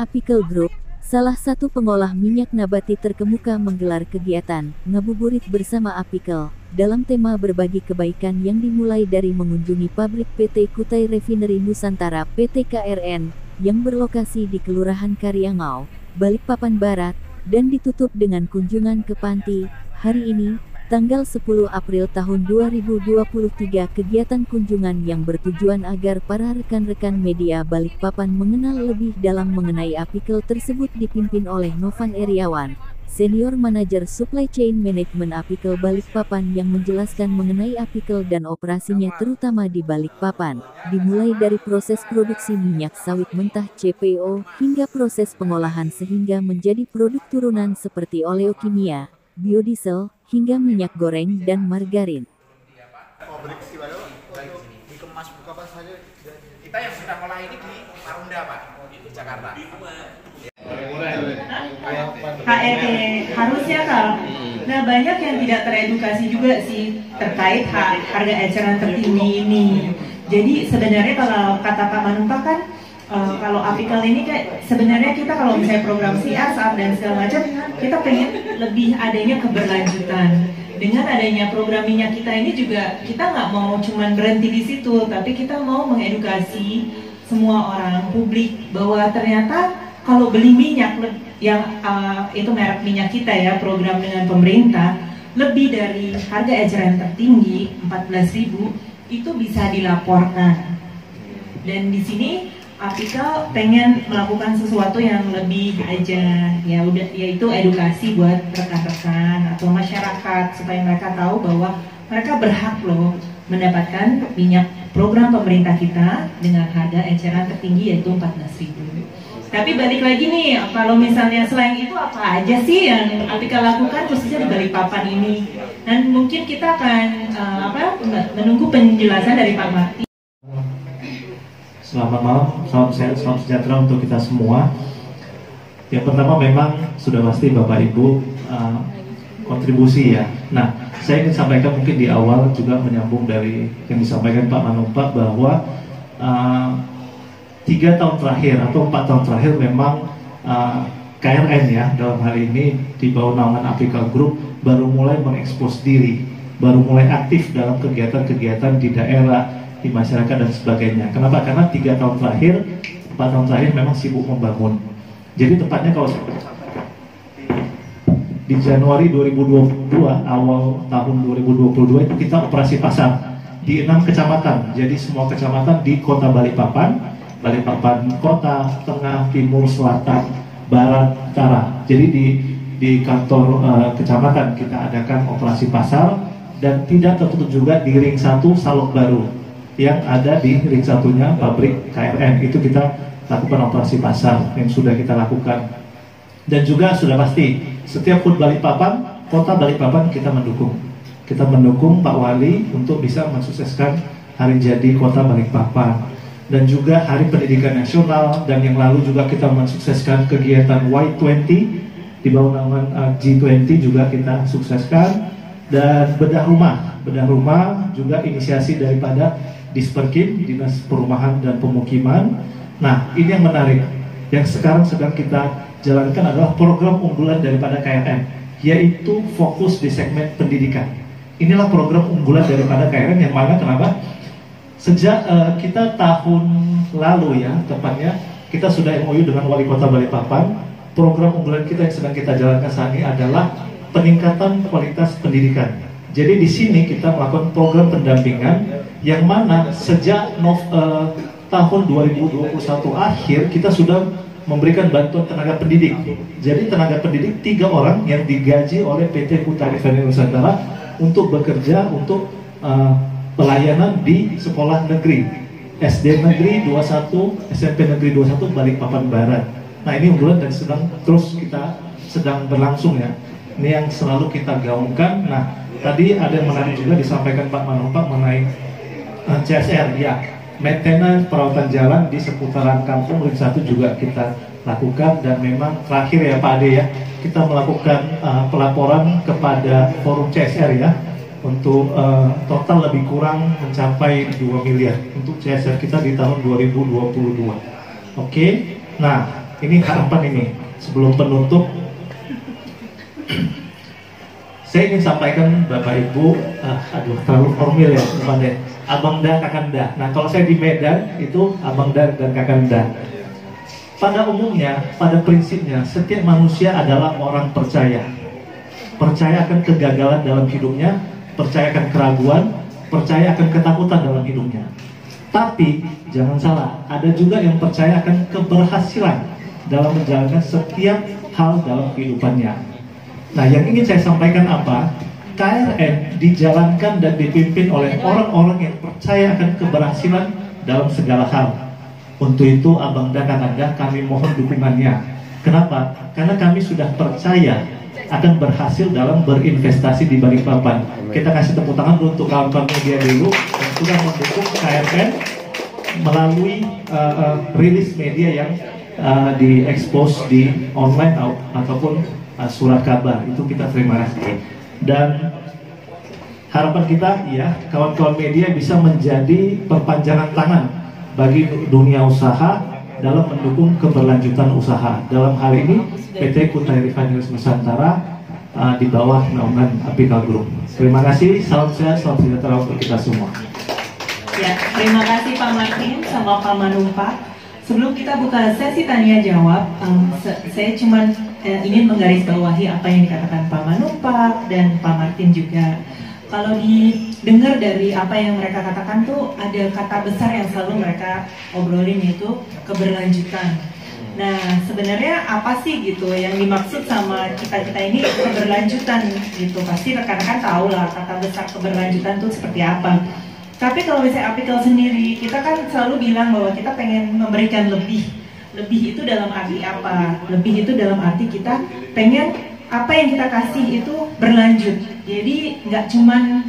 Apical Group, salah satu pengolah minyak nabati terkemuka menggelar kegiatan ngabuburit bersama Apical dalam tema berbagi kebaikan yang dimulai dari mengunjungi pabrik PT Kutai Refinery Nusantara PT KRN yang berlokasi di Kelurahan Karyangau, Balikpapan Barat, dan ditutup dengan kunjungan ke panti. Hari ini, tanggal 10 April tahun 2023, kegiatan kunjungan yang bertujuan agar para rekan-rekan media Balikpapan mengenal lebih dalam mengenai Apical tersebut dipimpin oleh Novan Eriawan, Senior Manager Supply Chain Management Apical Balikpapan yang menjelaskan mengenai Apical dan operasinya terutama di Balikpapan, dimulai dari proses produksi minyak sawit mentah CPO hingga proses pengolahan sehingga menjadi produk turunan seperti oleokimia, biodiesel, hingga minyak goreng dan margarin. Dikemas buka pas saja. Kita yang sudah mulai ini di Marunda, Pak, di Jakarta. HET harusnya kalau nah banyak yang tidak teredukasi juga sih terkait harga eceran tertinggi ini. Jadi sebenarnya kalau kata Pak Manumpa kan kalau Apical ini kayak sebenarnya kita kalau misalnya program CSR dan segala macam kita pengen lebih adanya keberlanjutan. Dengan adanya program minyak kita ini juga kita nggak mau cuman berhenti di situ, tapi kita mau mengedukasi semua orang publik bahwa ternyata kalau beli minyak yang itu merek minyak kita ya program dengan pemerintah lebih dari harga eceran tertinggi 14.000 itu bisa dilaporkan. Dan di sini Apical pengen melakukan sesuatu yang lebih aja ya udah yaitu edukasi buat rekan-rekan atau masyarakat supaya mereka tahu bahwa mereka berhak loh mendapatkan minyak program pemerintah kita dengan harga eceran tertinggi yaitu 14.000. Tapi balik lagi nih, kalau misalnya selain itu apa aja sih yang Apical lakukan khususnya di Balikpapan ini? Dan mungkin kita akan menunggu penjelasan dari Pak Marti. Selamat malam, salam sehat, salam sejahtera untuk kita semua. Yang pertama memang sudah pasti Bapak Ibu kontribusi ya. Nah, saya ingin sampaikan mungkin di awal juga menyambung dari yang disampaikan Pak Manumpa bahwa 3 tahun terakhir atau 4 tahun terakhir memang KRN ya dalam hal ini di bawah naungan Apical Group baru mulai mengekspos diri, baru mulai aktif dalam kegiatan-kegiatan di daerah, di masyarakat dan sebagainya. Kenapa? Karena 3 tahun terakhir, 4 tahun terakhir memang sibuk membangun. Jadi tepatnya kalau saya di Januari 2022, awal tahun 2022 itu kita operasi pasar di 6 kecamatan. Jadi semua kecamatan di kota Balikpapan, Balikpapan kota, tengah, timur, selatan, barat, utara. Jadi di kantor kecamatan kita adakan operasi pasar dan tidak tertutup juga di ring 1 Salok Baru yang ada di ring satunya pabrik KRN. Itu kita lakukan operasi pasar yang sudah kita lakukan. Dan juga sudah pasti setiap HUT Balikpapan, kota Balikpapan kita mendukung. Kita mendukung Pak Wali untuk bisa mensukseskan hari jadi kota Balikpapan. Dan juga Hari Pendidikan Nasional, dan yang lalu juga kita mensukseskan kegiatan Y20 di bawah naungan G20 juga kita sukseskan. Dan bedah rumah juga inisiasi daripada Disperkim, Dinas Perumahan dan Pemukiman. Nah, ini yang menarik. Yang sekarang sedang kita jalankan adalah program unggulan daripada KRN, yaitu fokus di segmen pendidikan. Inilah program unggulan daripada KRN yang mana kenapa? Sejak kita tahun lalu ya, tepatnya kita sudah MOU dengan Wali Kota Balikpapan. Program unggulan kita yang sedang kita jalankan saat ini adalah peningkatan kualitas pendidikan. Jadi di sini kita melakukan program pendampingan yang mana sejak tahun 2021 akhir kita sudah memberikan bantuan tenaga pendidik. Jadi tenaga pendidik 3 orang yang digaji oleh PT Kutai Refinery Nusantara untuk bekerja untuk pelayanan di sekolah negeri, SD Negeri 21, SMP Negeri 21 Balikpapan Barat. Nah, ini unggulan dan sedang berlangsung ya. Ini yang selalu kita gaungkan. Nah, tadi ada yang menarik juga disampaikan Pak Manumpa mengenai CSR ya. Maintenance perawatan jalan di seputaran kampung ring 1 juga kita lakukan. Dan memang terakhir ya Pak Ade ya, kita melakukan pelaporan kepada forum CSR ya untuk total lebih kurang mencapai 2 miliar untuk CSR kita di tahun 2022. Oke. Nah, ini harapan ini sebelum penutup. Saya ingin sampaikan Bapak Ibu, aduh terlalu formal ya depannya, Abangda Kakanda. Nah kalau saya di Medan itu Abangda dan Kakanda. Pada umumnya, pada prinsipnya, setiap manusia adalah orang percaya. Percaya akan kegagalan dalam hidupnya, percaya akan keraguan, percaya akan ketakutan dalam hidupnya. Tapi jangan salah, ada juga yang percaya akan keberhasilan dalam menjalankan setiap hal dalam kehidupannya. Nah, yang ingin saya sampaikan apa? KRN dijalankan dan dipimpin oleh orang-orang yang percaya akan keberhasilan dalam segala hal. Untuk itu, Abangda Kakanda, kami mohon dukungannya. Kenapa? Karena kami sudah percaya akan berhasil dalam berinvestasi di Balikpapan. Kita kasih tepuk tangan untuk kawan-kawan media dulu yang sudah mendukung KRN melalui rilis media yang diekspos di online ataupun surat kabar. Itu kita terima kasih. Dan harapan kita ya kawan-kawan media bisa menjadi perpanjangan tangan bagi dunia usaha dalam mendukung keberlanjutan usaha. Dalam hal ini PT Kutai Refineries Nusantara di bawah naungan Apical Group. Terima kasih, salam sehat, salam sejahtera untuk kita semua. Ya, terima kasih Pak Martin sama Pak Manumpak. Sebelum kita buka sesi tanya jawab, saya cuma ingin menggarisbawahi apa yang dikatakan Pak Manumpak dan Pak Martin juga. Kalau didengar dari apa yang mereka katakan tuh ada kata besar yang selalu mereka obrolin, yaitu keberlanjutan. Nah, sebenarnya apa sih gitu yang dimaksud sama kita ini keberlanjutan gitu? Pasti rekan-rekan tahu lah kata besar keberlanjutan tuh seperti apa. Tapi kalau misalnya Apical sendiri, kita kan selalu bilang bahwa kita pengen memberikan lebih. Lebih itu dalam arti apa? Lebih itu dalam arti kita pengen apa yang kita kasih itu berlanjut. Jadi nggak cuman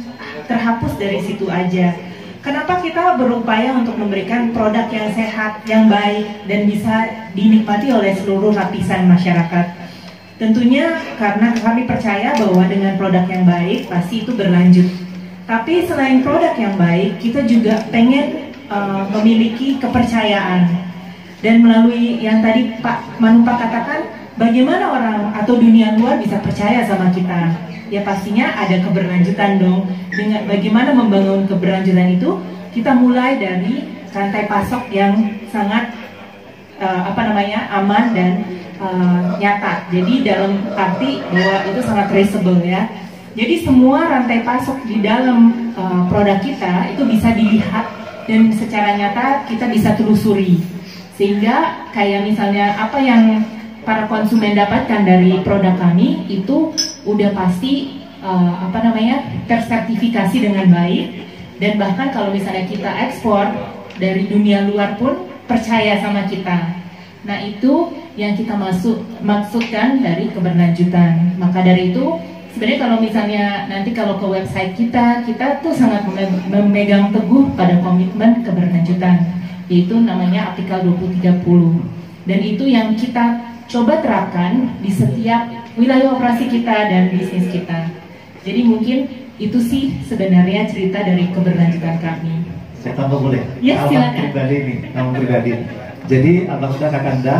terhapus dari situ aja. Kenapa kita berupaya untuk memberikan produk yang sehat, yang baik, dan bisa dinikmati oleh seluruh lapisan masyarakat? Tentunya karena kami percaya bahwa dengan produk yang baik pasti itu berlanjut. Tapi selain produk yang baik, kita juga pengen memiliki kepercayaan. Dan melalui yang tadi Pak Manumpak katakan, bagaimana orang atau dunia luar bisa percaya sama kita? Ya pastinya ada keberlanjutan dong. Dengan bagaimana membangun keberlanjutan itu, kita mulai dari rantai pasok yang sangat aman dan nyata. Jadi dalam arti bahwa itu sangat traceable ya. Jadi semua rantai pasok di dalam produk kita itu bisa dilihat dan secara nyata kita bisa telusuri. Sehingga kayak misalnya apa yang para konsumen dapatkan dari produk kami itu udah pasti tersertifikasi dengan baik, dan bahkan kalau misalnya kita ekspor dari dunia luar pun percaya sama kita. Nah itu yang kita maksudkan dari keberlanjutan. Maka dari itu sebenarnya kalau misalnya nanti kalau ke website kita tuh sangat memegang teguh pada komitmen keberlanjutan, yaitu namanya Apical 2030. Dan itu yang kita coba terapkan di setiap wilayah operasi kita dan bisnis kita. Jadi mungkin itu sih sebenarnya cerita dari keberlanjutan kami. Saya tambah boleh? Ya, silakan. Pribadi nih, nama pribadi. Jadi Abangda Kakanda,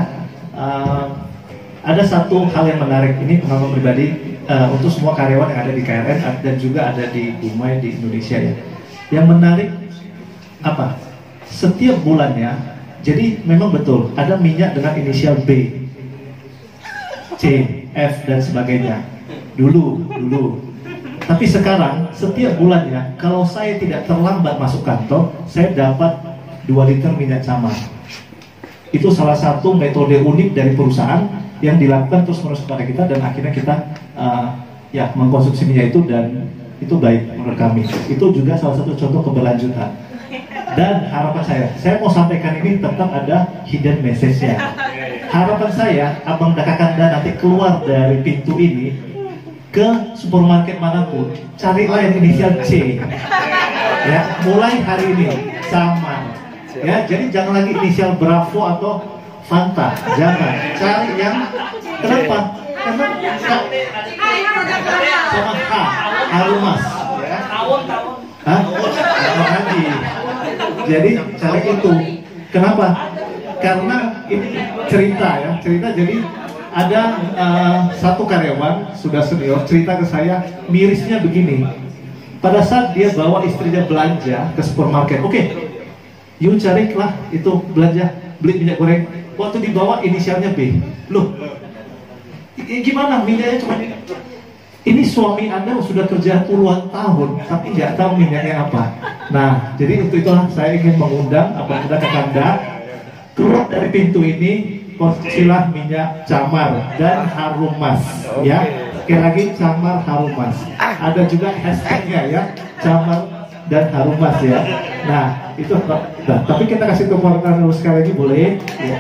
ada satu hal yang menarik ini pengalaman pribadi untuk semua karyawan yang ada di KRN dan juga ada di Umay di Indonesia ya. Yang menarik apa? Setiap bulannya, jadi memang betul ada minyak dengan inisial B, C, F dan sebagainya. Dulu. Tapi sekarang setiap bulannya, kalau saya tidak terlambat masuk kantor, saya dapat 2 liter minyak cair. Itu salah satu metode unik dari perusahaan yang dilakukan terus-menerus kepada kita, dan akhirnya kita mengkonsumsi minyak itu, dan itu baik menurut kami. Itu juga salah satu contoh keberlanjutan. Dan harapan saya mau sampaikan ini tentang ada hidden message-nya. Harapan saya, Abangda Kakanda nanti keluar dari pintu ini ke supermarket manapun, carilah yang inisial C. Ya, mulai hari ini sama. Ya, jadi jangan lagi inisial Bravo atau Fanta, jangan. Cari yang kenapa? Karena sama H, Harumas. Ya. Hah? Lagi. Jadi cari itu. Kenapa? karena ini cerita ya, cerita. Jadi ada satu karyawan sudah senior cerita ke saya, mirisnya begini. Pada saat dia bawa istrinya belanja ke supermarket, oke, you carilah itu belanja, beli minyak goreng. Waktu dibawa inisialnya B. Loh, gimana minyaknya cuma ini? Suami Anda sudah kerja puluhan tahun, tapi nggak tahu minyaknya apa. Nah, jadi itulah saya ingin mengundang apabila Anda keluar dari pintu ini, konsumsilah minyak Camar dan Harum Mas, ya. Sekali lagi Camar Harum Mas. Ada juga hashtagnya ya, Camar dan Harum Mas ya. Nah, itu. Nah, tapi kita kasih tepuk tangan sekali lagi boleh? Ya.